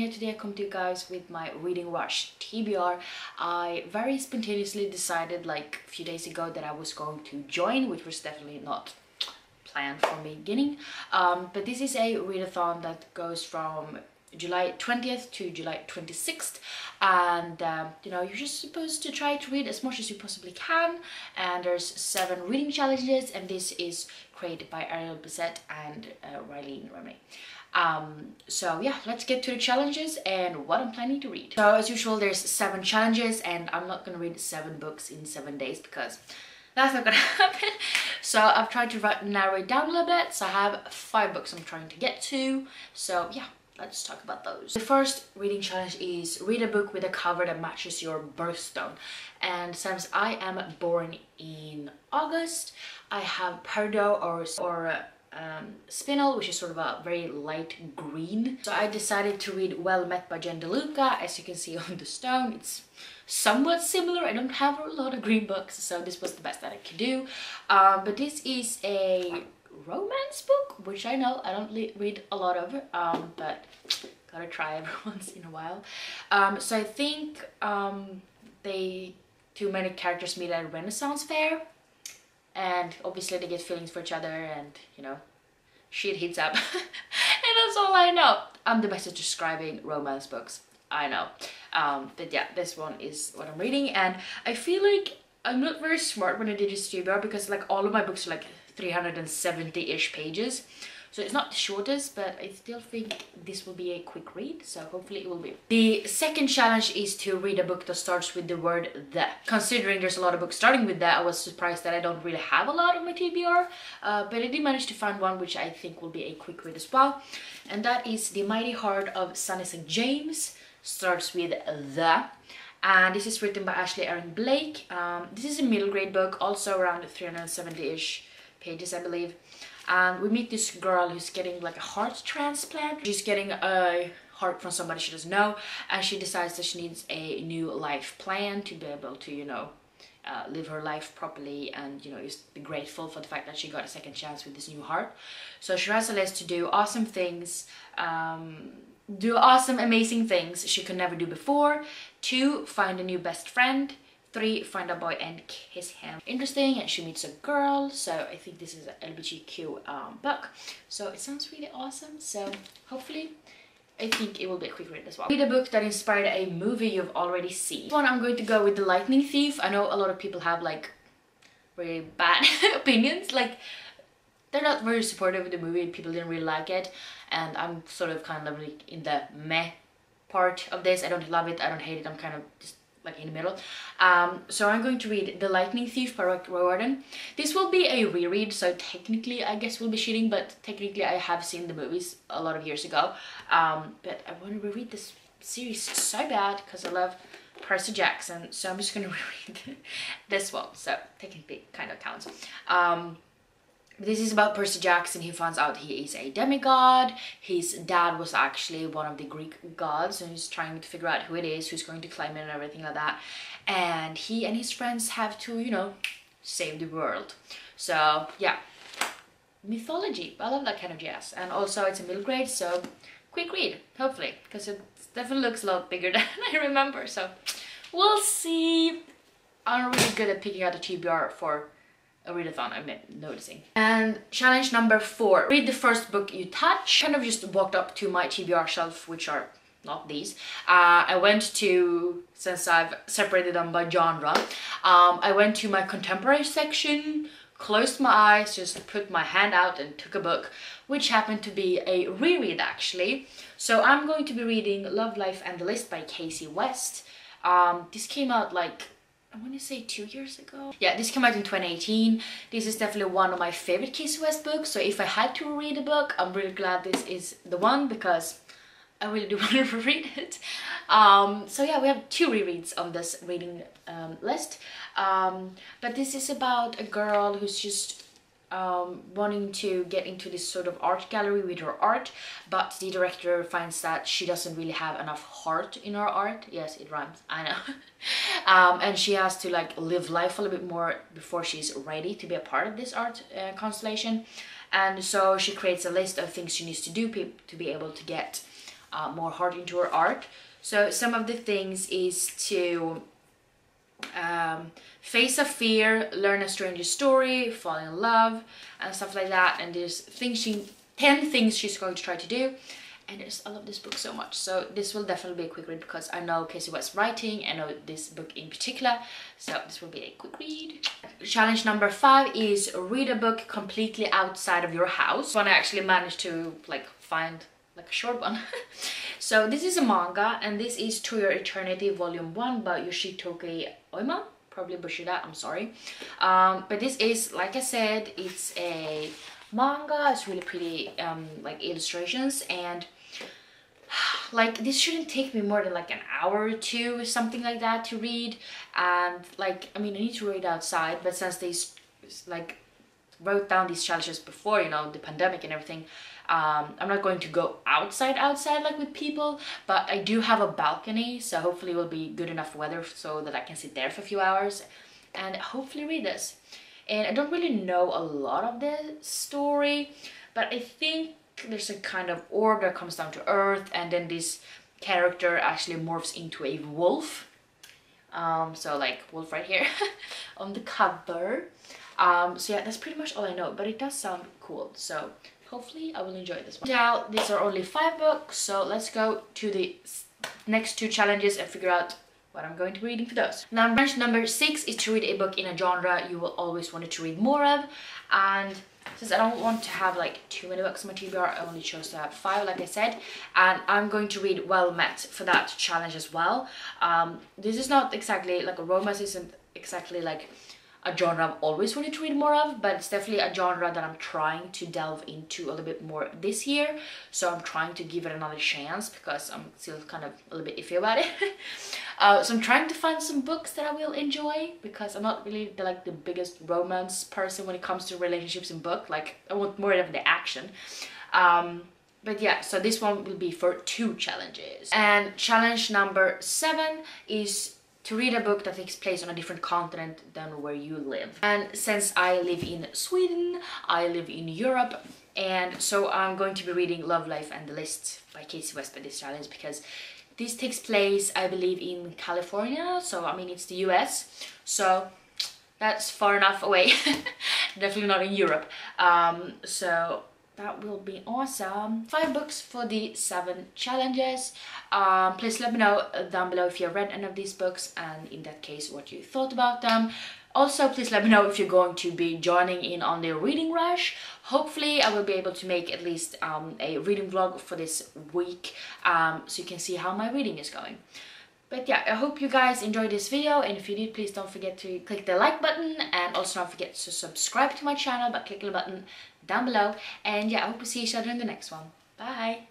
here today I come to you guys with my reading rush TBR. I very spontaneously decided like a few days ago that I was going to join, which was definitely not planned from the beginning. But this is a readathon that goes from July 20th to July 26th, and you know, you're just supposed to try to read as much as you possibly can, and there's 7 reading challenges, and this is created by Ariel Bissett and Rylene Remley. So yeah, let's get to the challenges and what I'm planning to read. So as usual, there's 7 challenges, and I'm not gonna read 7 books in 7 days because that's not gonna happen. So I've tried to narrow it down a little bit. So I have 5 books I'm trying to get to. So yeah, let's talk about those. The first reading challenge is read a book with a cover that matches your birthstone. And since I am born in August, I have Peridot or Spinel, which is sort of a very light green. So I decided to read Well Met by Jen DeLuca. As you can see on the stone, it's somewhat similar. I don't have a lot of green books, so this was the best that I could do. But this is a romance book, which I know I don't read a lot of, but gotta try every once in a while. So I think two main characters meet at a Renaissance fair, and obviously they get feelings for each other, and you know, shit heats up. And that's all I know. I'm the best at describing romance books, I know. But yeah, this one is what I'm reading, and I feel like I'm not very smart when I did this TBR because like all of my books are like 370-ish pages, so it's not the shortest, but I still think this will be a quick read, so hopefully it will be. The second challenge is to read a book that starts with the word the. Considering there's a lot of books starting with that, I was surprised that I don't really have a lot of my TBR, but I did manage to find one which I think will be a quick read as well, and that is The Mighty Heart of Sunny St. James. Starts with the, and this is written by Ashley Erin Blake. This is a middle grade book, also around 370-ish pages, I believe. And we meet this girl who's getting like a heart transplant. She's getting a heart from somebody she doesn't know, and she decides that she needs a new life plan to be able to, you know, live her life properly, and you know, just be grateful for the fact that she got a second chance with this new heart. So she has a list to do awesome things, do awesome amazing things she could never do before. 2, find a new best friend. 3, find a boy and kiss him. Interesting, and she meets a girl, so I think this is an LGBTQ book, so it sounds really awesome. So hopefully I think it will be a quick read as well. Read a book that inspired a movie you've already seen. This one I'm going to go with The Lightning Thief. I know a lot of people have like really bad opinions, like they're not very supportive of the movie, people didn't really like it, and I'm sort of kind of like in the meh part of this. I don't love it, I don't hate it, I'm kind of just like in the middle. So I'm going to read The Lightning Thief by Roy Warden. This will be a reread, so technically I guess we'll be cheating, but technically I have seen the movies a lot of years ago. But I want to reread this series so bad because I love Percy Jackson, so I'm just going to reread this one, so technically kind of counts. This is about Percy Jackson. He finds out he is a demigod. His dad was actually one of the Greek gods, and he's trying to figure out who it is, who's going to claim it and everything like that. And he and his friends have to, you know, save the world. So yeah, mythology. I love that kind of jazz. And also it's a middle grade, so quick read, hopefully, because it definitely looks a lot bigger than I remember. So we'll see. I'm really good at picking out a TBR for a readathon, I'm noticing. And challenge number 4, read the first book you touch. Kind of just walked up to my TBR shelf, which are not these. I went to, since I've separated them by genre, I went to my contemporary section, closed my eyes, just put my hand out and took a book, which happened to be a reread actually. So I'm going to be reading Love, Life and the List by Casey West. This came out like, I want to say 2 years ago. Yeah, this came out in 2018. This is definitely one of my favorite Casey West books. So if I had to read a book, I'm really glad this is the one, because I really do want to reread it. So yeah, we have 2 rereads on this reading list. But this is about a girl who's just wanting to get into this sort of art gallery with her art, but the director finds that she doesn't really have enough heart in her art. Yes, it rhymes, I know. And she has to like live life a little bit more before she's ready to be a part of this art constellation. And so she creates a list of things she needs to do to be able to get more heart into her art. So some of the things is to face a fear, learn a stranger's story, fall in love, and stuff like that. And there's 10 things she's going to try to do. And I love this book so much. So this will definitely be a quick read because I know Kasie West's writing. I know this book in particular. So this will be a quick read. Challenge number 5 is read a book completely outside of your house. One I actually managed to find a short one. So this is a manga, and this is To Your Eternity Volume 1 by Yoshitoki Oima. Probably butchered that, I'm sorry. But this is, like I said, it's a manga. It's really pretty illustrations, and this shouldn't take me more than an hour or two, something like that, to read. And I mean, I need to read outside, but since they wrote down these challenges before, you know, the pandemic and everything, I'm not going to go outside with people, but I do have a balcony, so hopefully it will be good enough weather so that I can sit there for a few hours and hopefully read this. And I don't really know a lot of the story, but I think there's a kind of orb that comes down to earth, and then this character actually morphs into a wolf. So wolf right here on the cover. So yeah, that's pretty much all I know, but it does sound cool, so hopefully I will enjoy this one. Now, these are only 5 books, so let's go to the next 2 challenges and figure out what I'm going to be reading for those. Number 6 is to read a book in a genre you will always want to read more of. And since I don't want to have too many books on my TBR, I only chose to have 5, like I said. And I'm going to read Well Met for that challenge as well. This is not exactly a romance, isn't exactly a genre I've always wanted to read more of, but it's definitely a genre that I'm trying to delve into a little bit more this year. So I'm trying to give it another chance because I'm still kind of a little bit iffy about it. So I'm trying to find some books that I will enjoy, because I'm not really the biggest romance person when it comes to relationships in book. I want more of the action. But yeah, so this one will be for 2 challenges. And challenge number 7 is to read a book that takes place on a different continent than where you live. And since I live in Sweden, I live in Europe, and so I'm going to be reading Love, Life and the List by Kasie West for this challenge, because this takes place, I believe, in California, so I mean it's the US, so that's far enough away. Definitely not in Europe. So that will be awesome. 5 books for the 7 challenges. Please let me know down below if you have read any of these books, and in that case what you thought about them. Also, please let me know if you're going to be joining in on the reading rush. Hopefully I will be able to make at least a reading vlog for this week, so you can see how my reading is going. But yeah, I hope you guys enjoyed this video, and if you did, please don't forget to click the like button, and also don't forget to subscribe to my channel by clicking the button down below. And yeah, I hope to see each other in the next one. Bye!